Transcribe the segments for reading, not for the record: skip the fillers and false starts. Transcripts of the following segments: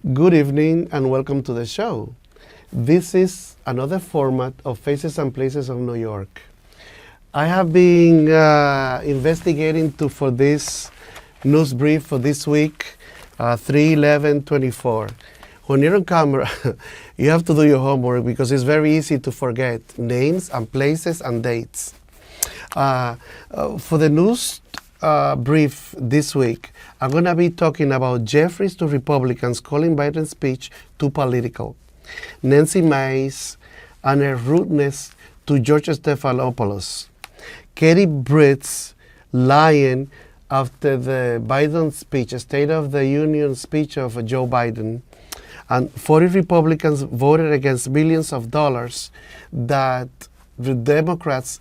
Good evening and welcome to the show. This is another format of Faces and Places of New York. I have been investigating for this news brief for this week, 3/11/24. When you're on camera, you have to do your homework because it's very easy to forget names and places and dates. For the news brief this week, I'm going to be talking about Jeffries to Republicans calling Biden's speech too political, Nancy Mace and her rudeness to George Stephanopoulos, Katie Britt's lying after the Biden speech, a State of the Union speech of Joe Biden, and 40 Republicans voted against billions of dollars that the Democrats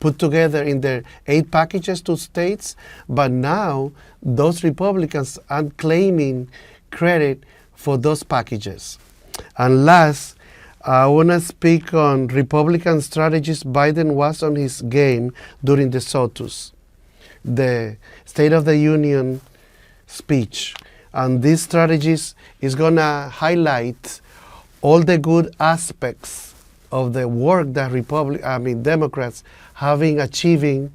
put together in their 8 packages to states, but now those Republicans are claiming credit for those packages. And last, I want to speak on Republican strategies Biden was on his game during the SOTUS, the State of the Union speech. And these strategies is going to highlight all the good aspects of the work that Democrats achieving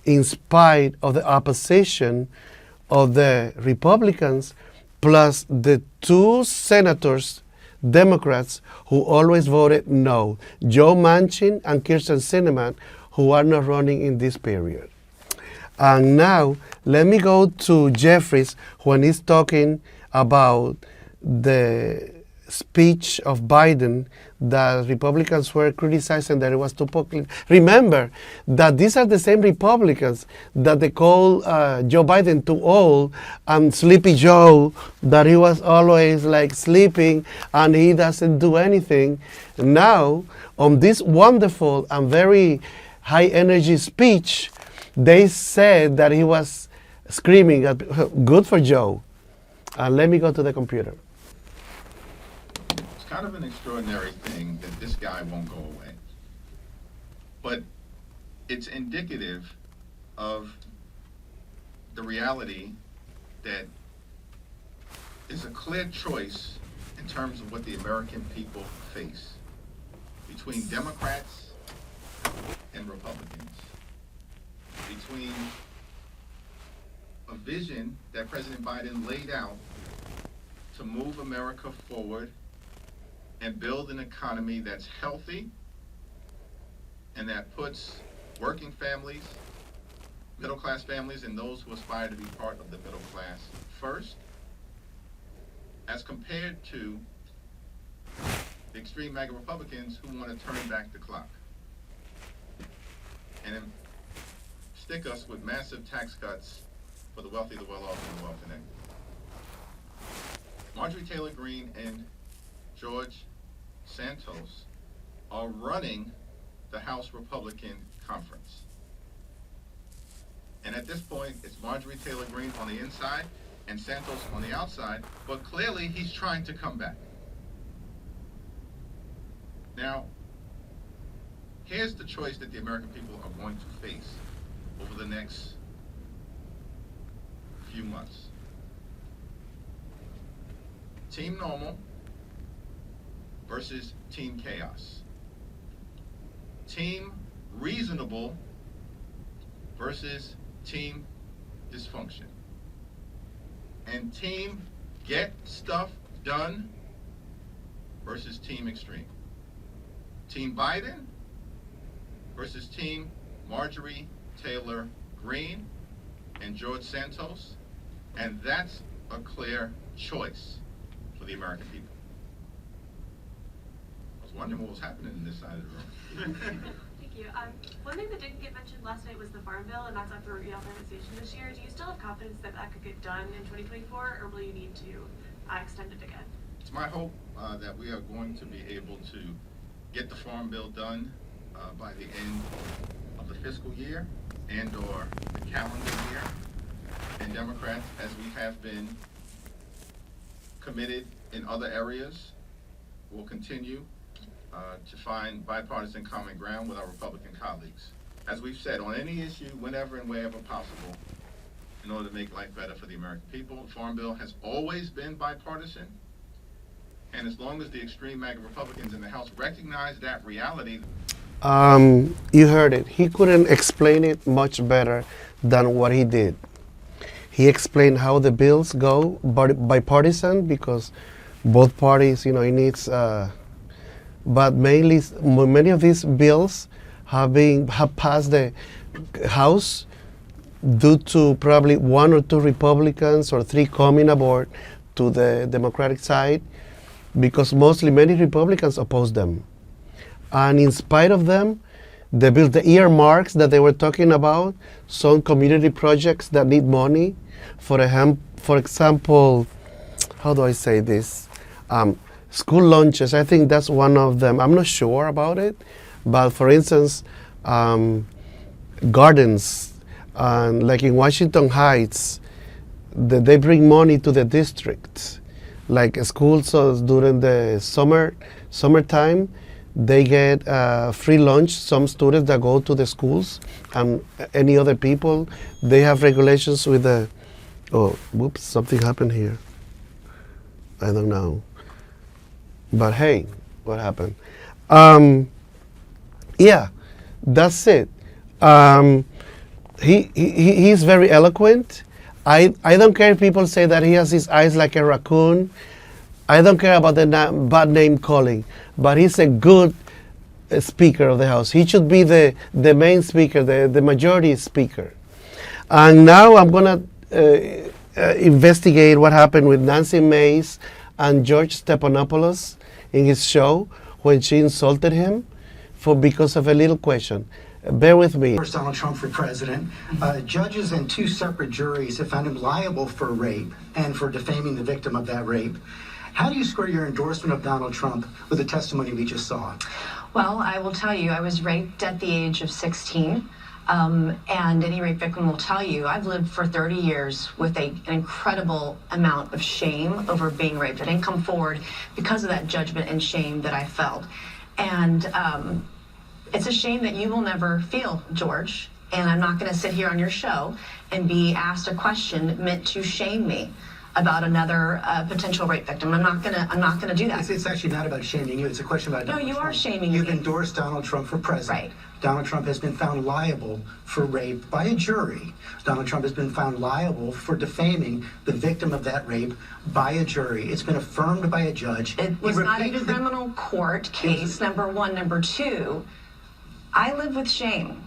in spite of the opposition of the Republicans, plus the 2 senators, Democrats, who always voted no, Joe Manchin and Kirsten Sinema, who are not running in this period. And now, let me go to Jeffries when he's talking about the speech of Biden that Republicans were criticizing that it was too popular. Remember that these are the same Republicans that they call Joe Biden too old and Sleepy Joe, that he was always like sleeping and he doesn't do anything. Now, on this wonderful and very high energy speech, they said that he was screaming, good for Joe. Let me go to the computer. It's kind of an extraordinary thing that this guy won't go away. But it's indicative of the reality that is a clear choice in terms of what the American people face between Democrats and Republicans, between a vision that President Biden laid out to move America forward and build an economy that's healthy and that puts working families, middle-class families, and those who aspire to be part of the middle class first, as compared to the extreme MAGA Republicans who want to turn back the clock and then stick us with massive tax cuts for the wealthy, the well-off, and the well-connected. Marjorie Taylor Greene and George Santos are running the House Republican Conference. And at this point, it's Marjorie Taylor Greene on the inside and Santos on the outside, but clearly he's trying to come back. Now, here's the choice that the American people are going to face over the next few months. Team normal versus team chaos. Team reasonable versus team dysfunction. And team get stuff done versus team extreme. Team Biden versus team Marjorie Taylor Greene and George Santos. And that's a clear choice for the American people. I was wondering what was happening in this side of the room. Thank you. One thing that didn't get mentioned last night was the Farm Bill, and that's up for reauthorization this year. Do you still have confidence that that could get done in 2024, or will you need to extend it again? It's my hope that we are going to be able to get the Farm Bill done by the end of the fiscal year and or the calendar year. And Democrats, as we have been committed in other areas, will continue to find bipartisan common ground with our Republican colleagues. As we've said, on any issue, whenever and wherever possible, in order to make life better for the American people. The Farm Bill has always been bipartisan. And as long as the extreme MAGA Republicans in the House recognize that reality. You heard it. He couldn't explain it much better than what he did. He explained how the bills go bipartisan because both parties, it needs. But mainly, many of these bills have passed the House due to probably 1 or 2 Republicans or 3 coming aboard to the Democratic side, because many Republicans oppose them. And in spite of them, the bills, the earmarks that they were talking about, some community projects that need money, for example, how do I say this? School lunches, I think that's one of them. I'm not sure about it, but for instance, gardens, like in Washington Heights, they bring money to the district. Like schools, so during the summertime, they get free lunch. Some students that go to the schools and any other people, they have regulations with the, oh, whoops, something happened here. I don't know. But hey, what happened? Yeah, that's it. He's very eloquent. I don't care if people say that he has his eyes like a raccoon. I don't care about the bad name calling, but he's a good speaker of the House. He should be the main speaker, the majority speaker. And now I'm going to investigate what happened with Nancy Mace and George Stephanopoulos in his show when she insulted him because of a little question. Bear with me. First, Donald Trump for president. Judges and 2 separate juries have found him liable for rape and for defaming the victim of that rape. How do you square your endorsement of Donald Trump with the testimony we just saw? Well, I will tell you, I was raped at the age of 16. And any rape victim will tell you, I've lived for 30 years with an incredible amount of shame over being raped. I didn't come forward because of that judgment and shame that I felt. And it's a shame that you will never feel, George. And I'm not going to sit here on your show and be asked a question meant to shame me about another potential rape victim. I'm not gonna do that. It's actually not about shaming you. It's a question about Donald Trump. No, you are shaming me. You've endorsed Donald Trump for president. Right. Donald Trump has been found liable for rape by a jury. Donald Trump has been found liable for defaming the victim of that rape by a jury. It's been affirmed by a judge. It was not a criminal court case, number one. Number two, I live with shame.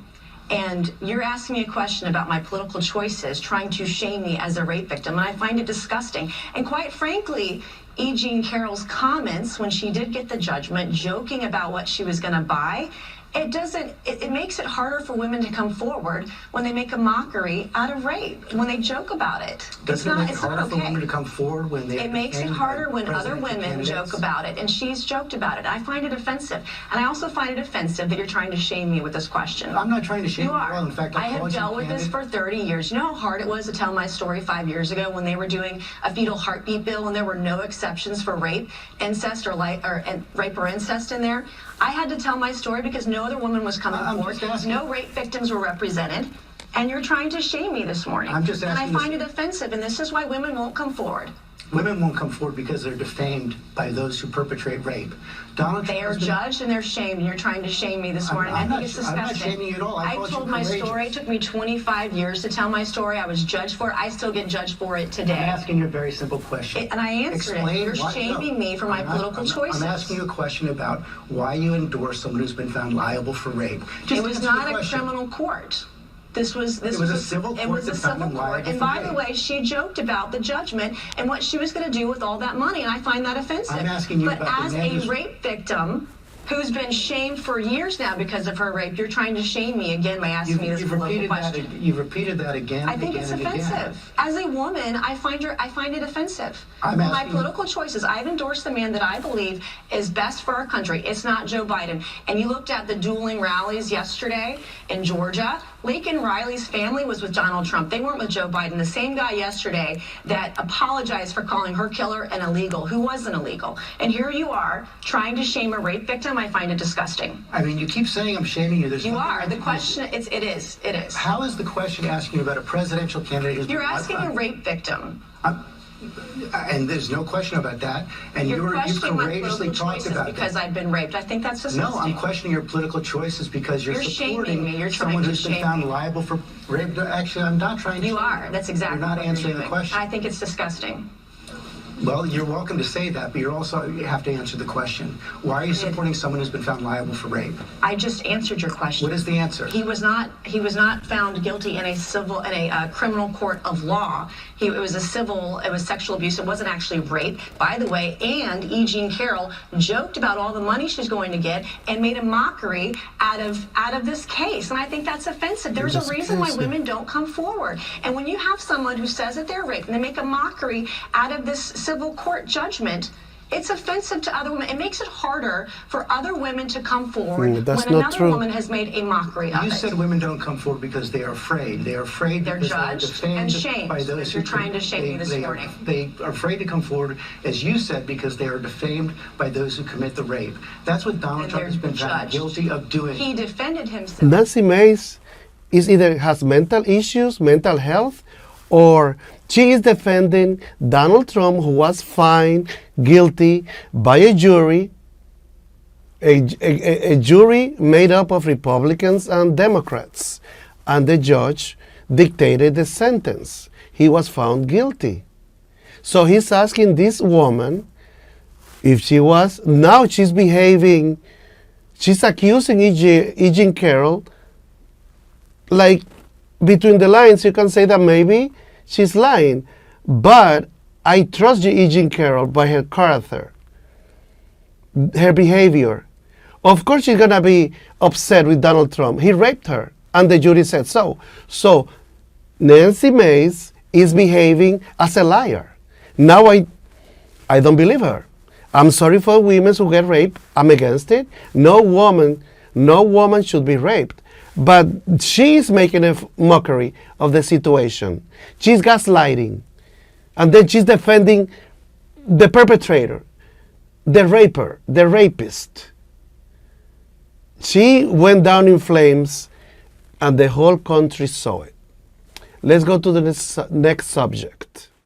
And you're asking me a question about my political choices, trying to shame me as a rape victim, and I find it disgusting. And quite frankly, E. Jean Carroll's comments when she did get the judgment, joking about what she was going to buy, it makes it harder for women to come forward when they make a mockery out of rape, when they joke about it. Does it make it harder for women to come forward when they... It makes it harder when other women joke about it, and she's joked about it. I find it offensive. And I also find it offensive that you're trying to shame me with this question. I'm not trying to shame you. Are. Well, in fact, I have dealt with this for 30 years. You know how hard it was to tell my story 5 years ago when they were doing a fetal heartbeat bill and there were no exceptions for rape, incest, rape or incest in there? I had to tell my story because no other woman was coming forward. No rape victims were represented. And you're trying to shame me this morning. I'm just asking. And I find it offensive, and this is why women won't come forward. Women won't come forward because they're defamed by those who perpetrate rape. They are judged and they're shamed, and you're trying to shame me this morning. I think it's disgusting. I'm not shaming you at all. I told my story. It took me 25 years to tell my story. I was judged for it. I still get judged for it today. I'm asking you a very simple question. And I answered it. You're shaming me for my political choices. I'm asking you a question about why you endorse someone who's been found liable for rape. It was not a criminal court. It was a civil court. And by the way, she joked about the judgment and what she was going to do with all that money, and I find that offensive. I'm asking you but as a rape victim who's been shamed for years now because of her rape, you're trying to shame me again by asking me this political question. You've repeated that again. I think it's offensive. As a woman, I find it offensive. My political choices, I've endorsed the man that I believe is best for our country. It's not Joe Biden. And you looked at the dueling rallies yesterday in Georgia. Lincoln Riley's family was with Donald Trump. They weren't with Joe Biden. The same guy yesterday that apologized for calling her killer an illegal, who wasn't illegal. And here you are trying to shame a rape victim time I find it disgusting. I mean, you keep saying I'm shaming you. There's You nothing are. I The can question, do. it is. How is the question asking you about a presidential candidate who's You're been- asking a rape victim. and there's no question about that. And You're you've questioning my courageously political talked choices about because that. I've been raped. I think that's disgusting. No, I'm questioning your political choices because you're You're shaming supporting me. You're trying someone to who's been shame found me. liable for rape. Actually, I'm not trying to. You shame are. you. That's exactly You're not what answering you're the doing. question. I think it's disgusting. Well, you're welcome to say that, but you have to answer the question. Why are you supporting someone who's been found liable for rape? I just answered your question. What is the answer? He was not found guilty in a criminal court of law. It was sexual abuse. It wasn't actually rape, by the way. And E. Jean Carroll joked about all the money she's going to get and made a mockery out of this case. And I think that's offensive. There's a reason why women don't come forward. And when you have someone who says that they're raped and they make a mockery out of this civil court judgment, it's offensive to other women. It makes it harder for other women to come forward that's when not another true. woman has made a mockery of You it. said women don't come forward because they are afraid. They are afraid They're because judged they are and defamed shamed, by those as you're trying to shame me this morning. They are afraid to come forward, as you said, because they are defamed by those who commit the rape. That's what Donald And Trump has they're been found judged. guilty of doing. He defended himself. Nancy Mace is either has mental issues, mental health, or she is defending Donald Trump, who was found guilty by a jury, a jury made up of Republicans and Democrats, and the judge dictated the sentence. He was found guilty. So he's asking this woman if she's behaving, she's accusing E. Jean Carroll, like, between the lines, you can say that maybe she's lying. But I trust E. Jean Carroll by her character, her behavior. Of course, she's going to be upset with Donald Trump. He raped her, and the jury said so. So Nancy Mace is behaving as a liar. Now I don't believe her. I'm sorry for women who get raped. I'm against it. No woman should be raped. But she's making a mockery of the situation. She's gaslighting. And then she's defending the perpetrator, the raper, the rapist. She went down in flames, and the whole country saw it. Let's go to the next subject.